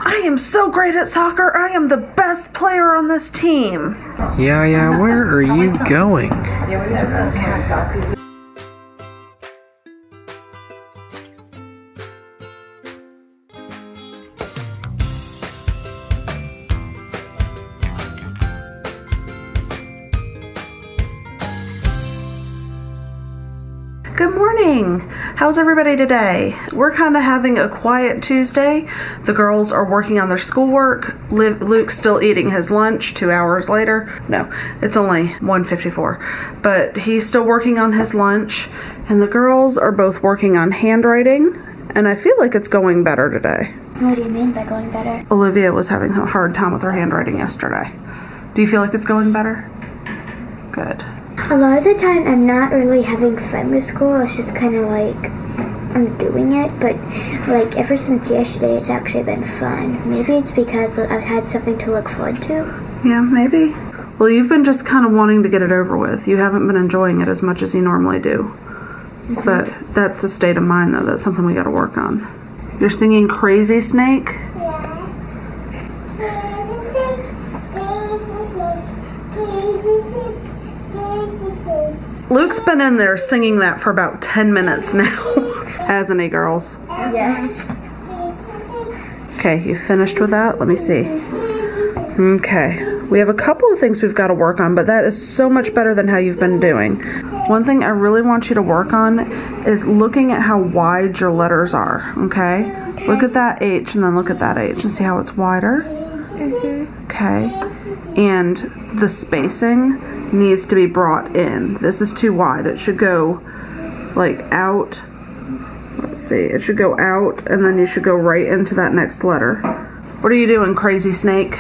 I am so great at soccer. I am the best player on this team. Yeah, where are you going? Good morning. How's everybody today? We're kind of having a quiet Tuesday. The girls are working on their schoolwork. Luke's still eating his lunch 2 hours later. No, it's only 1:54. But he's still working on his lunch. And the girls are both working on handwriting. And I feel like it's going better today. What do you mean by going better? Olivia was having a hard time with her handwriting yesterday. Do you feel like it's going better? Good. A lot of the time, I'm not really having fun with school. It's just kind of like I'm doing it. But like ever since yesterday, it's actually been fun. Maybe it's because I've had something to look forward to. Yeah, maybe. Well, you've been just kind of wanting to get it over with. You haven't been enjoying it as much as you normally do. Mm-hmm. But that's a state of mind, though. That's something we got to work on. You're singing Crazy Snake? Luke's been in there singing that for about 10 minutes now. Hasn't he, girls? Yes. Okay, you finished with that? Let me see. Okay. We have a couple of things we've got to work on, but that is so much better than how you've been doing. One thing I really want you to work on is looking at how wide your letters are, okay? Look at that H and then look at that H and see how it's wider. Okay. And the spacing needs to be brought in. This is too wide. It should go like out. Let's see. It should go out and then you should go right into that next letter. What are you doing, Crazy Snake?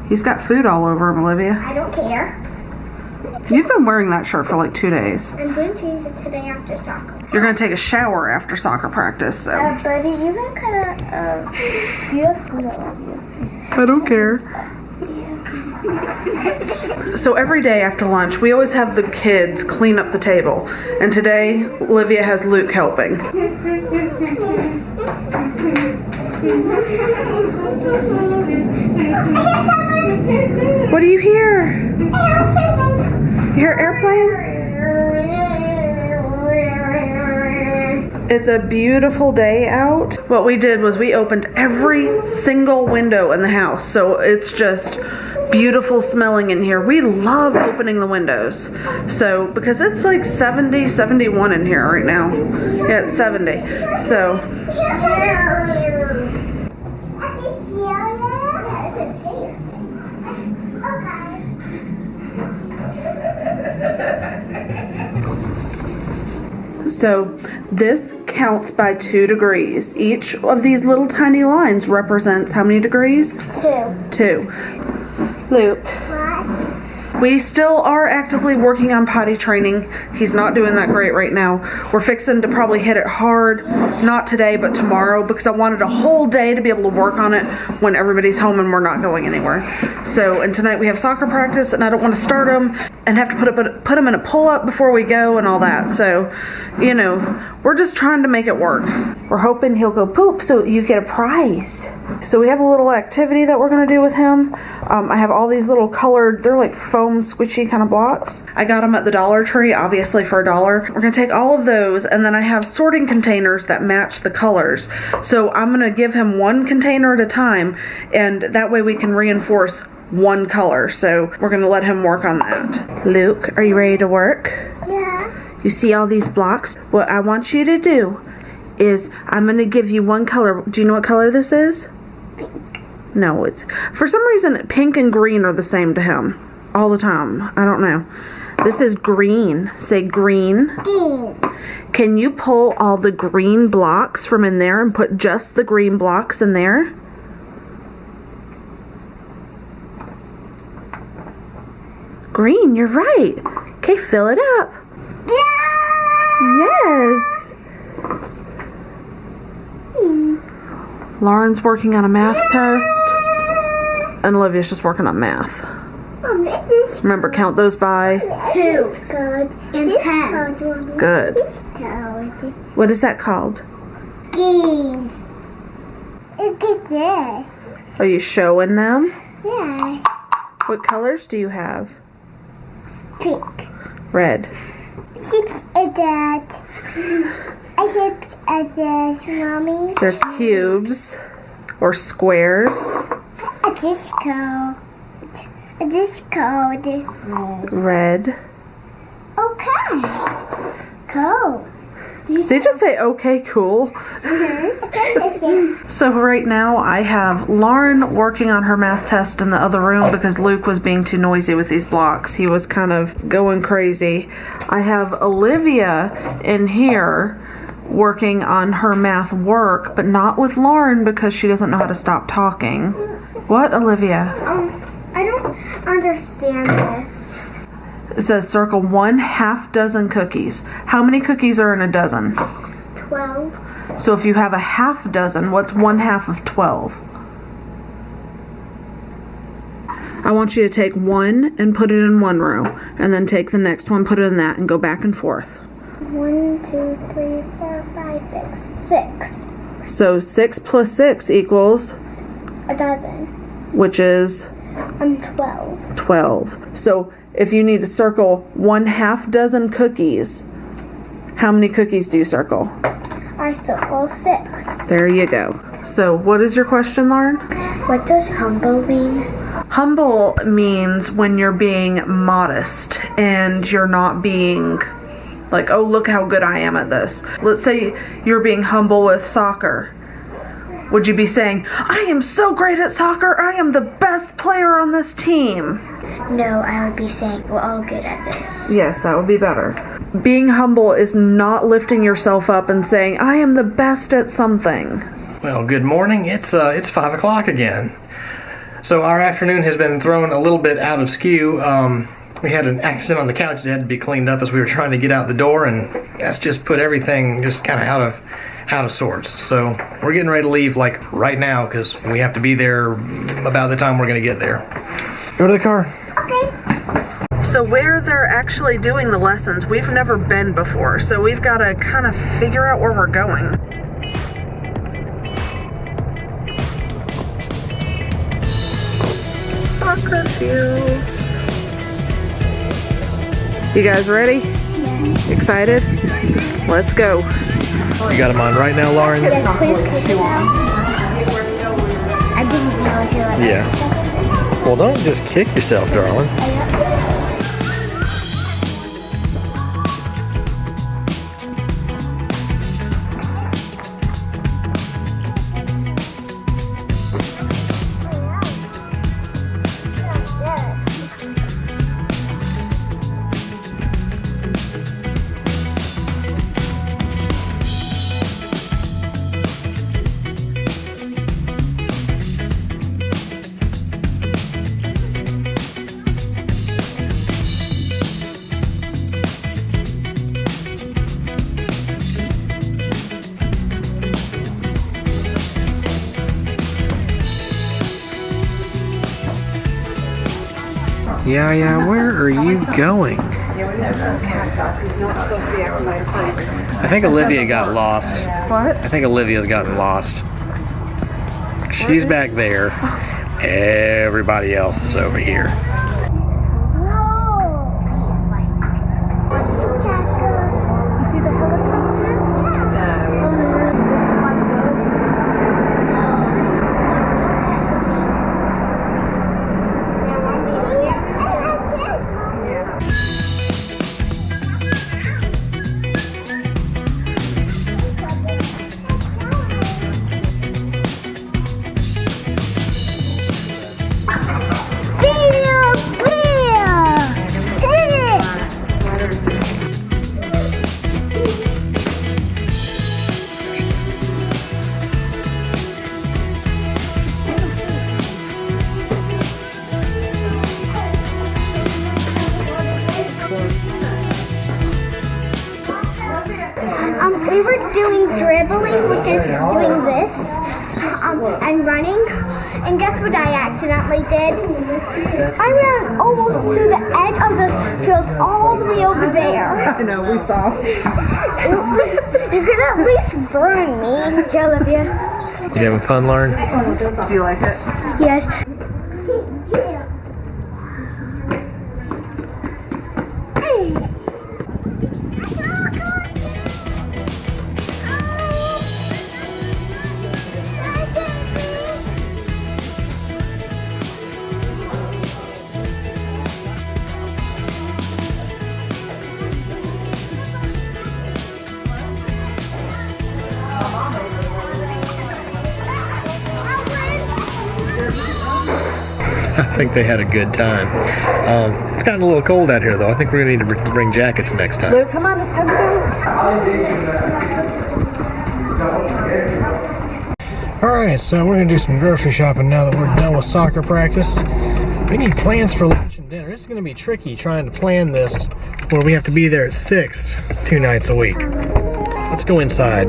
He's got food all over him, Olivia. I don't care. You've been wearing that shirt for like 2 days. I'm going to change it today after soccer. You're going to take a shower after soccer practice, so. Buddy, you look kind of beautiful. I don't care. So every day after lunch, we always have the kids clean up the table. And today, Olivia has Luke helping. What do you hear? You hear airplane? It's a beautiful day out. What we did was we opened every single window in the house. So it's just beautiful smelling in here. We love opening the windows. So, because it's like 70, 71 in here right now. Yeah, it's 70. So. So this counts by 2 degrees. Each of these little tiny lines represents how many degrees? 2. Luke. What? We still are actively working on potty training. He's not doing that great right now. We're fixing to probably hit it hard, not today, but tomorrow, because I wanted a whole day to be able to work on it when everybody's home and we're not going anywhere. So, and tonight we have soccer practice, and I don't want to start him and have to put him in a pull-up before we go and all that. So, you know, we're just trying to make it work. We're hoping he'll go poop so you get a prize. So we have a little activity that we're going to do with him. I have all these little colored, they're like foam squishy kind of blocks. I got them at the Dollar Tree, obviously for $1. We're going to take all of those, and then I have sorting containers that match the colors. So I'm going to give him one container at a time, and that way we can reinforce one color. So we're going to let him work on that. Luke, are you ready to work? Yeah. You see all these blocks? What I want you to do is I'm going to give you one color. Do you know what color this is? Pink. No, it's for some reason pink and green are the same to him all the time. I don't know. This is green. Say green. Green. Can you pull all the green blocks from in there and put just the green blocks in there? Green, you're right. Okay, fill it up. Yeah. Yes. Lauren's working on a math test, and Olivia's just working on math. This is Remember, count those by 2 and 10. good. What is that called? Game. Look at this. Are you showing them? Yes. What colors do you have? Pink. Red. Shapes at that. I shaped at this, Mommy. They're cubes or squares. A disco. A disco. Red. Okay. Cool. Did you just say okay, cool? So right now I have Lauren working on her math test in the other room because Luke was being too noisy with these blocks. He was kind of going crazy. I have Olivia in here working on her math work, but not with Lauren because she doesn't know how to stop talking. What, Olivia? I don't understand this. It says circle 1/2 dozen cookies. How many cookies are in a dozen? 12. So if you have a half dozen, what's 1/2 of 12? I want you to take one and put it in one row, and then take the next one, put it in that, and go back and forth. 1, 2, 3, 4, 5, 6. 6. So 6 plus 6 equals, A dozen. which is 12. 12. So if you need to circle 1/2 dozen cookies, how many cookies do you circle? I circle 6. There you go. So what is your question, Lauren? What does humble mean? Humble means when you're being modest and you're not being like, oh, look how good I am at this. Let's say you're being humble with soccer. Would you be saying, I am so great at soccer, I am the best player on this team? No, I would be saying we're all good at this. Yes, that would be better. Being humble is not lifting yourself up and saying, I am the best at something. Well, good morning. It's 5 o'clock again. So our afternoon has been thrown a little bit out of skew. We had an accident on the couch that had to be cleaned up as we were trying to get out the door, and that's just put everything just kind of out of sorts. So we're getting ready to leave like right now because we have to be there about the time we're going to get there. Go to the car. So where they're actually doing the lessons, we've never been before, so we've got to kind of figure out where we're going. Soccer fields. You guys ready? Yes. Excited? Let's go. You got them on right now, Lauren? Yes, please kick it out. I didn't know if you were Yeah. Well, don't just kick yourself, darling. Yeah, where are you going? I think Olivia got lost. What? I think Olivia's gotten lost. She's back there. Everybody else is over here. You see the helicopter? We were doing dribbling, which is doing this. and running, and guess what I accidentally did? I ran almost to the edge of the field all the way over there. I know, we saw. You could at least burn me. Here, Olivia. You having fun, Lauren? Do you like it? Yes. I think they had a good time. It's gotten a little cold out here, though. I think we're going to need to bring jackets next time. Luke, come on, it's time to go. Alright, so we're going to do some grocery shopping now that we're done with soccer practice. We need plans for lunch and dinner. It's going to be tricky trying to plan this where we have to be there at 6 2 nights a week. Let's go inside.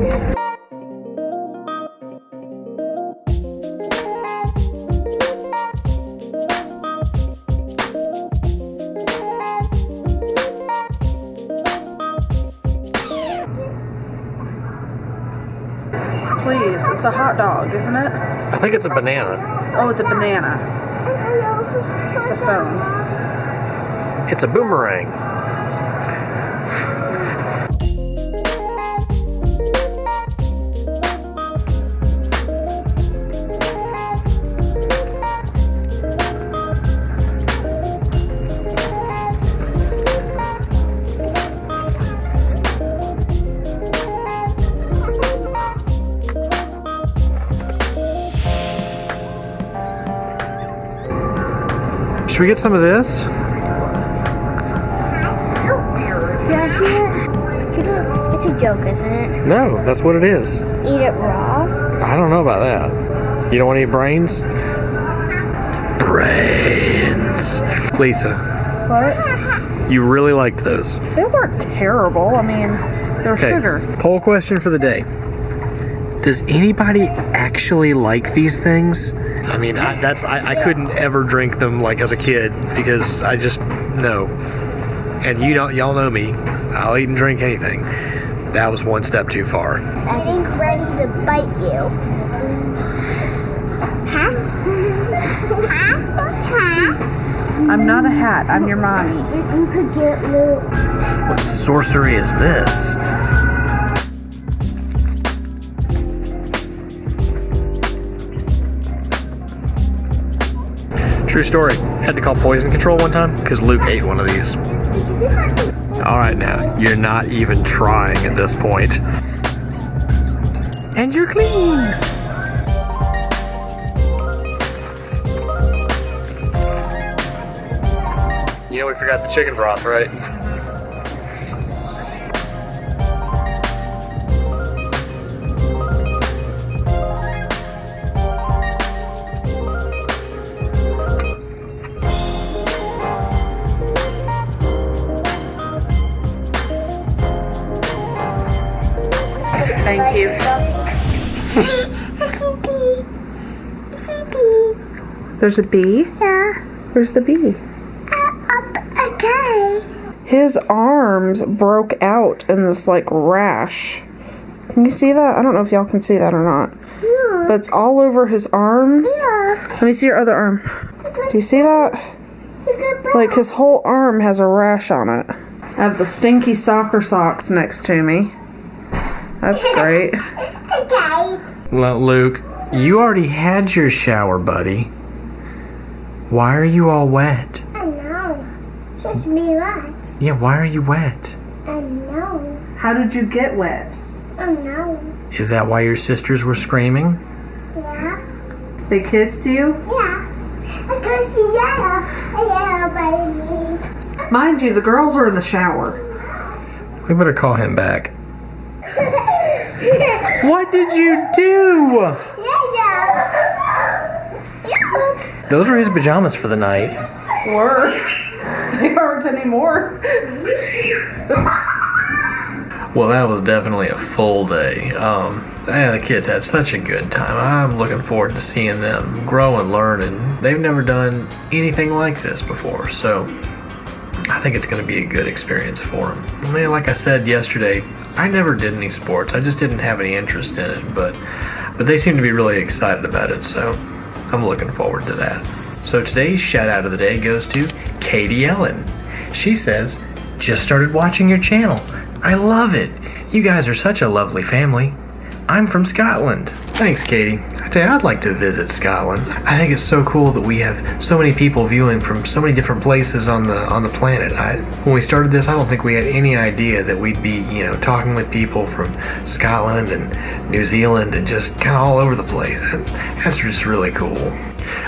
Please, it's a hot dog, isn't it? I think it's a banana. Oh, it's a banana. It's a phone. It's a boomerang. Should we get some of this? Yeah, see it? It's a joke, isn't it? No, that's what it is. Eat it raw. I don't know about that. You don't want to eat brains? Brains. Lisa, What? you really liked those. They weren't terrible. I mean, they're sugar. Poll question for the day. Does anybody actually like these things? I mean, I couldn't ever drink them like as a kid because I just no. And y'all know me. I'll eat and drink anything. That was one step too far. I think ready to bite you. Hats? Hats? I'm not a hat. I'm your mommy. You could get Luke. What sorcery is this? True story. Had to call poison control one time because Luke ate one of these. Alright now, you're not even trying at this point. And you're clean! You know we forgot the chicken broth, right? Thank you. There's a bee? Yeah. Where's the bee? Okay. His arms broke out in this like rash. Can you see that? I don't know if y'all can see that or not. Yeah. But it's all over his arms. Yeah. Let me see your other arm. Do you see that? Like his whole arm has a rash on it. I have the stinky soccer socks next to me. That's great. Okay. Well, Luke, you already had your shower, buddy. Why are you all wet? I know. Just me wet. Yeah, why are you wet? I know. How did you get wet? I know. Is that why your sisters were screaming? Yeah. They kissed you? Yeah. Because yellow. Yellow baby. Mind you, the girls are in the shower. We better call him back. What did you do? Yeah. Those were his pajamas for the night. Were. They aren't anymore. Well, that was definitely a full day. Yeah, the kids had such a good time. I'm looking forward to seeing them grow and learn, and they've never done anything like this before, so I think it's going to be a good experience for them. I mean, like I said yesterday, I never did any sports. I just didn't have any interest in it, but they seem to be really excited about it, so I'm looking forward to that. So today's shout out of the day goes to Katie Ellen. She says, "Just started watching your channel. I love it. You guys are such a lovely family. I'm from Scotland." Thanks, Katie. I tell you, I'd like to visit Scotland. I think it's so cool that we have so many people viewing from so many different places on the planet. When we started this, I don't think we had any idea that we'd be, talking with people from Scotland and New Zealand and just kind of all over the place. And that's just really cool.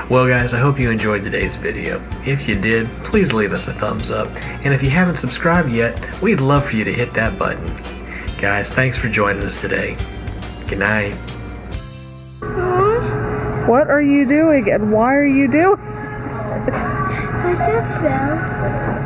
Well, guys, I hope you enjoyed today's video. If you did, please leave us a thumbs up. And if you haven't subscribed yet, we'd love for you to hit that button. Guys, thanks for joining us today. Good night. What are you doing and why are you doing? What's that smell?